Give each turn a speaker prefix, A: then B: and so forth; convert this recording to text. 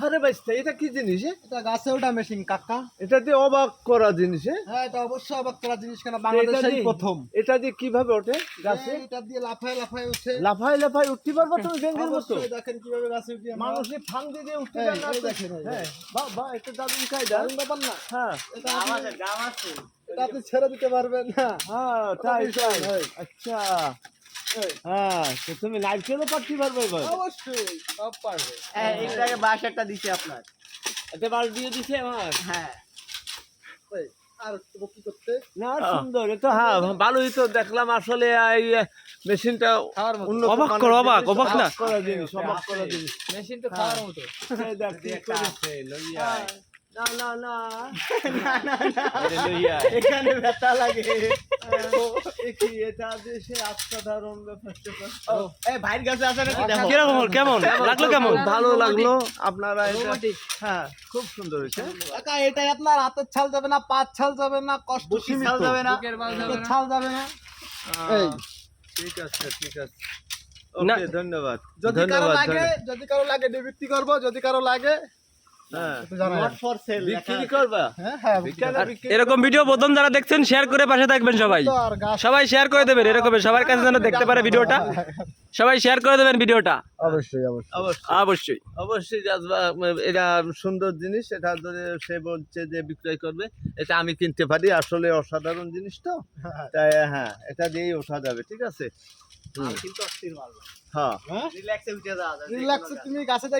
A: আরে ভাই এটা কি জিনিস?
B: এটা গাছে ওঠা মেশিন কাকা।
A: এটা দিয়ে অবাক করা জিনিস।
B: হ্যাঁ এটা অবশ্যই অবাক করা জিনিস, কেন বাংলাদেশেই প্রথম।
A: এটা দিয়ে কিভাবে ওঠে গাছে?
B: এটা দিয়ে লাফায় লাফায় ওঠে।
A: লাফায় লাফায় উঠতে পারবো তুমি ডেঙ্গুর মতো?
B: অবশ্যই দেখেন কিভাবে গাছে উঠি আমরা।
A: মানুষের ফাং দিয়ে উঠতে
B: এই,
A: পারে না
B: এই
A: তো?
B: দেখেন, এই
A: হ্যাঁ বাহ বাহ, এটা দারুণ কায়দা।
B: দারুণ ব্যাপার না?
A: হ্যাঁ
B: এটা আপনি ছেড়ে দিতে পারবেন না।
A: হ্যাঁ তাই
B: বিশাল,
A: তাই।
B: এই।
A: আচ্ছা
B: এই,
A: হ্যাঁ, তো তুমি নারকেলও পারতে পারবে এবার?
B: অবশ্যই সব পারবে।
C: এটাকে বাস একটা দিছি আপনার।
A: এটা বাল দিয়ে দিছে আমার।
C: হ্যাঁ
B: এই, আর একটু কি করতে?
A: না সুন্দর, এটা হ্যাঁ ভালোই তো দেখলাম আসলে। এই মেশিনটা
B: খাওয়ার মতো।
A: উন্নত
D: অবাক
A: মানের
D: করো,
A: জিনিস,
D: অবাক না?
A: করা জিনিস, অবাক করা জিনিস।
B: মেশিন তো খাওয়ার মতো।
A: এই দেখ কি করেছে।
B: হ্যাঁ।
A: না না না
C: এখানে ব্যথা লাগে।
A: কি এটা দেশে অসাধারণ ব্যাপার।
C: এই ভাইয়ের কাছে আছে নাকি দেখো।
D: কিরকম হলো? কেমন লাগলো? কেমন
A: ভালো লাগলো আপনারা এটা। হ্যাঁ খুব সুন্দর হয়েছে।
B: কাকা এটাই আপনার হাতের ছাল যাবে না, পাঁচ ছাল যাবে না, কষ্ট সীমিত
C: ছাল যাবে না।
B: বুকের ছাল যাবে না। এই।
A: ঠিক আছে ঠিক আছে,
D: না।
A: ওকে ধন্যবাদ।
B: যদি কারো
A: ধন্যবাদ,
B: লাগে,
A: ধন্যবাদ।
B: যদি কারো লাগে বিক্রি করব, যদি কারো লাগে
A: হ্যাঁ
B: একটু জানাবেন।
C: নট ফর সেল
A: বিক্রি করবা?
B: হ্যাঁ হ্যাঁ বিক্রি
A: বিক্রি
B: করব।
A: বিক্রি
D: এরকম ভিডিও প্রথম যারা দেখছেন শেয়ার করে পাশে থাকবেন সবাই।
B: তো আর গাছ
D: সবাই শেয়ার করে দেবেন, এরকম সবার কাছে যেন দেখতে পারে ভিডিওটা। সবাই শেয়ার করে দেবেন ভিডিওটা
B: অবশ্যই অবশ্যই।
A: অবশ্যই
D: অবশ্যই।
A: অবশ্যই রাজবা, এটা সুন্দর জিনিস। এটা ধরে সে বলছে যে বিক্রয় করবে, এটা আমি কিনতে পারি। আসলে অসাধারণ জিনিস তো, তাই হ্যাঁ এটা দিয়েই ওঠা যাবে। ঠিক আছে।
C: কিন্তু অস্থির মাল।
A: হ্যাঁ
B: হ্যাঁ
C: রিল্যাক্সে উঠে যাওয়া যায়।
B: রিল্যাক্স, তুমি গাছে যাই